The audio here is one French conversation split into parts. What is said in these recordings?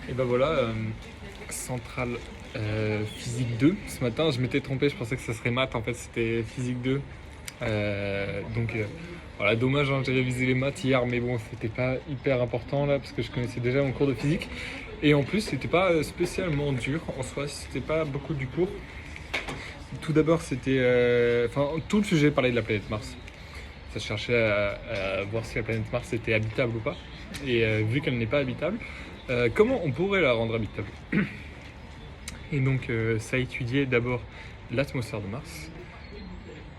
Et ben voilà, centrale physique 2. Ce matin, je m'étais trompé, je pensais que ça serait maths, en fait c'était physique 2. Voilà, dommage, hein, j'ai révisé les maths hier, mais bon, c'était pas hyper important là, parce que je connaissais déjà mon cours de physique. Et en plus, c'était pas spécialement dur en soi, c'était pas beaucoup du cours. Tout d'abord, c'était. Enfin, tout le sujet parlait de la planète Mars. Ça cherchait à voir si la planète Mars était habitable ou pas. Et vu qu'elle n'est pas habitable, comment on pourrait la rendre habitable? Et donc, ça étudiait d'abord l'atmosphère de Mars.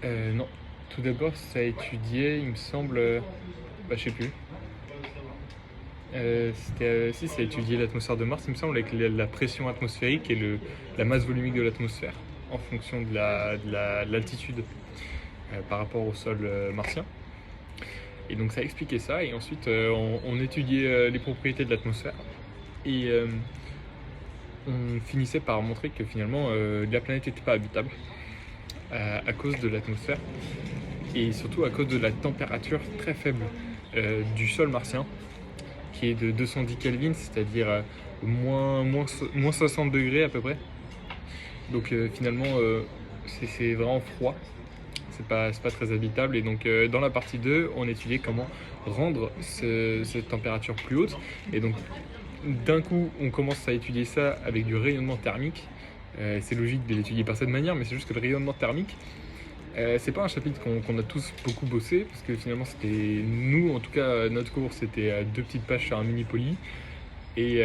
Non, tout d'abord, ça étudiait, il me semble. Je sais plus. Si, ça étudiait l'atmosphère de Mars, il me semble, avec la pression atmosphérique et la masse volumique de l'atmosphère en fonction de l'altitude par rapport au sol martien. Et donc ça expliquait ça, et ensuite on étudiait les propriétés de l'atmosphère. Et on finissait par montrer que finalement la planète n'était pas habitable à cause de l'atmosphère, et surtout à cause de la température très faible du sol martien, qui est de 210 Kelvin, c'est-à-dire moins 60 degrés à peu près. Donc finalement c'est vraiment froid, c'est pas très habitable. Et donc dans la partie 2, on étudiait comment rendre cette température plus haute. Et donc d'un coup, on commence à étudier ça avec du rayonnement thermique. C'est logique de l'étudier par cette manière, mais c'est juste que le rayonnement thermique, c'est pas un chapitre qu'on a tous beaucoup bossé, parce que finalement c'était nous, en tout cas notre cours, c'était 2 petites pages sur un mini poly, et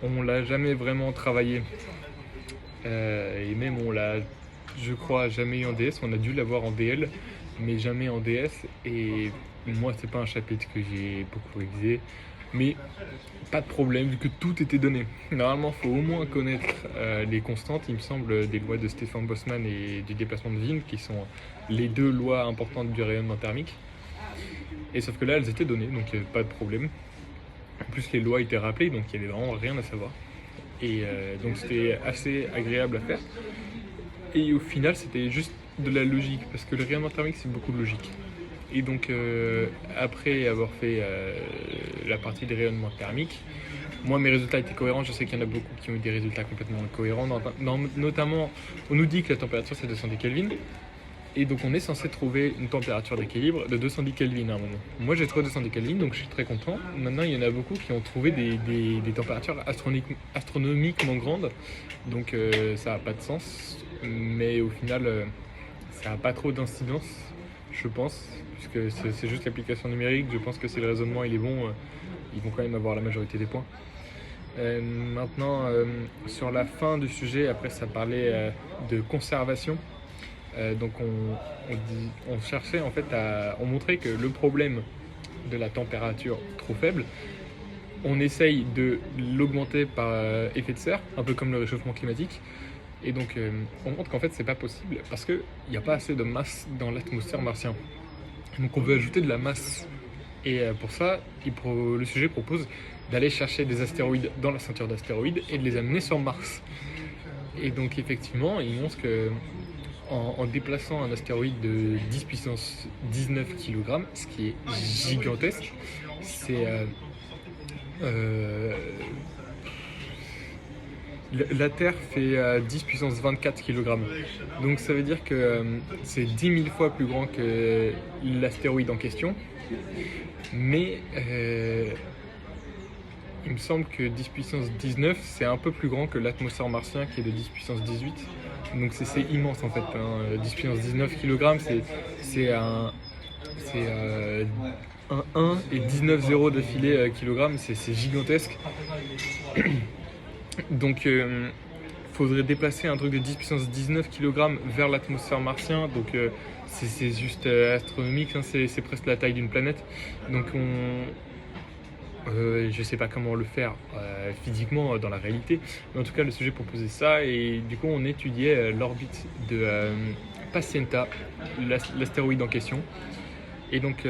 on l'a jamais vraiment travaillé. Et même on l'a, je crois, jamais eu en DS. On a dû l'avoir en DL, mais jamais en DS. Et moi, c'est pas un chapitre que j'ai beaucoup révisé, mais pas de problème vu que tout était donné. Normalement, il faut au moins connaître les constantes, il me semble, des lois de Stefan Boltzmann et du déplacement de Wien, qui sont les 2 lois importantes du rayonnement thermique. Et sauf que là, elles étaient données, donc pas de problème. En plus, les lois étaient rappelées, donc il y avait vraiment rien à savoir. Et donc c'était assez agréable à faire. Et au final, c'était juste de la logique, parce que le rayonnement thermique, c'est beaucoup de logique. Et donc, après avoir fait la partie des rayonnements thermiques, moi, mes résultats étaient cohérents. Je sais qu'il y en a beaucoup qui ont eu des résultats complètement incohérents. Notamment, on nous dit que la température, c'est 210 Kelvin. Et donc, on est censé trouver une température d'équilibre de 210 Kelvin à un moment. Moi, j'ai trouvé 210 Kelvin, donc je suis très content. Maintenant, il y en a beaucoup qui ont trouvé des températures astronomiquement grandes. Donc, ça n'a pas de sens. Mais au final, ça n'a pas trop d'incidence, je pense, puisque c'est juste l'application numérique. Je pense que si le raisonnement il est bon, ils vont quand même avoir la majorité des points. Maintenant, sur la fin du sujet, après ça parlait de conservation. Donc on cherchait en fait on montrait que le problème de la température trop faible, on essaye de l'augmenter par effet de serre, un peu comme le réchauffement climatique. Et donc on montre qu'en fait c'est pas possible parce qu'il n'y a pas assez de masse dans l'atmosphère martienne. Donc on veut ajouter de la masse. Et pour ça, le sujet propose d'aller chercher des astéroïdes dans la ceinture d'astéroïdes et de les amener sur Mars. Et donc effectivement, il montre que en déplaçant un astéroïde de 10 puissance 19 kg, ce qui est gigantesque, c'est la Terre fait 10 puissance 24 kg. Donc ça veut dire que c'est 10 000 fois plus grand que l'astéroïde en question. Mais il me semble que 10 puissance 19, c'est un peu plus grand que l'atmosphère martienne qui est de 10 puissance 18. Donc c'est immense en fait. 10 puissance 19 kg, c'est un 1 et 19 zéros d'affilée kg, c'est gigantesque. Donc faudrait déplacer un truc de 10 puissance 19 kg vers l'atmosphère martienne. Donc c'est juste astronomique, hein, c'est presque la taille d'une planète. Donc je sais pas comment le faire physiquement dans la réalité, mais en tout cas le sujet proposait ça. Et du coup on étudiait l'orbite de Pacienta, l'astéroïde en question. Et donc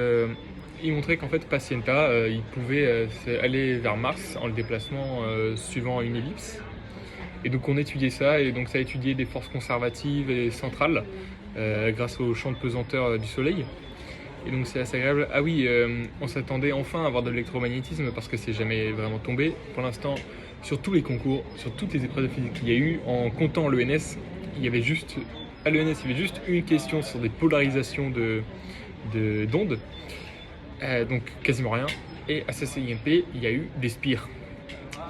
il montrait qu'en fait Pacienta il pouvait aller vers Mars en le déplacement suivant une ellipse. Et donc on étudiait ça, et donc ça a étudié des forces conservatives et centrales grâce au champ de pesanteur du Soleil. Et donc c'est assez agréable. Ah oui, on s'attendait enfin à avoir de l'électromagnétisme parce que c'est jamais vraiment tombé. Pour l'instant, sur tous les concours, sur toutes les épreuves de physique qu'il y a eu, en comptant l'ENS, il y avait juste, à l'ENS, il y avait juste une question sur des polarisations d'ondes, donc quasiment rien. Et à CCIMP, il y a eu des spires.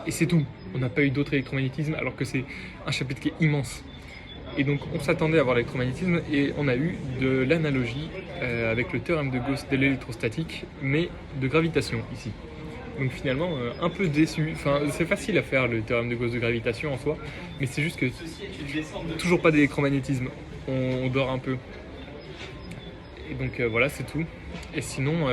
Et c'est tout. On n'a pas eu d'autre électromagnétisme alors que c'est un chapitre qui est immense. Et donc on s'attendait à avoir l'électromagnétisme et on a eu de l'analogie avec le théorème de Gauss de l'électrostatique, mais de gravitation ici. Donc finalement, un peu déçu. Enfin, c'est facile à faire le théorème de Gauss de gravitation en soi, mais c'est juste que toujours pas d'électromagnétisme. On dort un peu. Et donc voilà, c'est tout. Et sinon,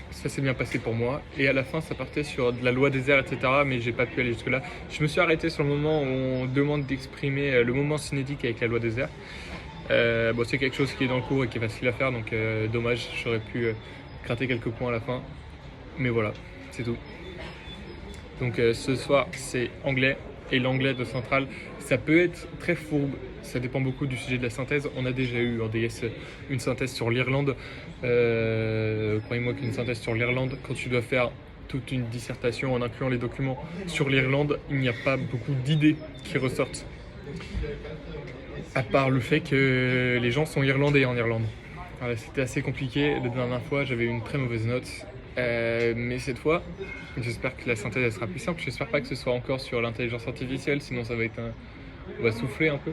ça s'est bien passé pour moi. Et à la fin, ça partait sur de la loi des airs, etc. Mais j'ai pas pu aller jusque-là. Je me suis arrêté sur le moment où on demande d'exprimer le moment cinétique avec la loi des airs. Bon, c'est quelque chose qui est dans le cours et qui est facile à faire, donc dommage, j'aurais pu gratter quelques points à la fin. Mais voilà, c'est tout. Donc ce soir, c'est anglais. Et l'anglais de Centrale, ça peut être très fourbe. Ça dépend beaucoup du sujet de la synthèse. On a déjà eu en DS une synthèse sur l'Irlande. Croyez-moi qu'une synthèse sur l'Irlande, quand tu dois faire toute une dissertation en incluant les documents sur l'Irlande, il n'y a pas beaucoup d'idées qui ressortent. À part le fait que les gens sont irlandais en Irlande. Voilà, c'était assez compliqué. La dernière fois, j'avais eu une très mauvaise note. Mais cette fois, j'espère que la synthèse elle sera plus simple. J'espère pas que ce soit encore sur l'intelligence artificielle, sinon ça va être on va souffler un peu.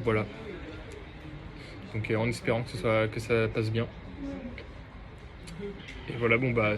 Voilà. Donc en espérant que ça passe bien. Et voilà, bon bah.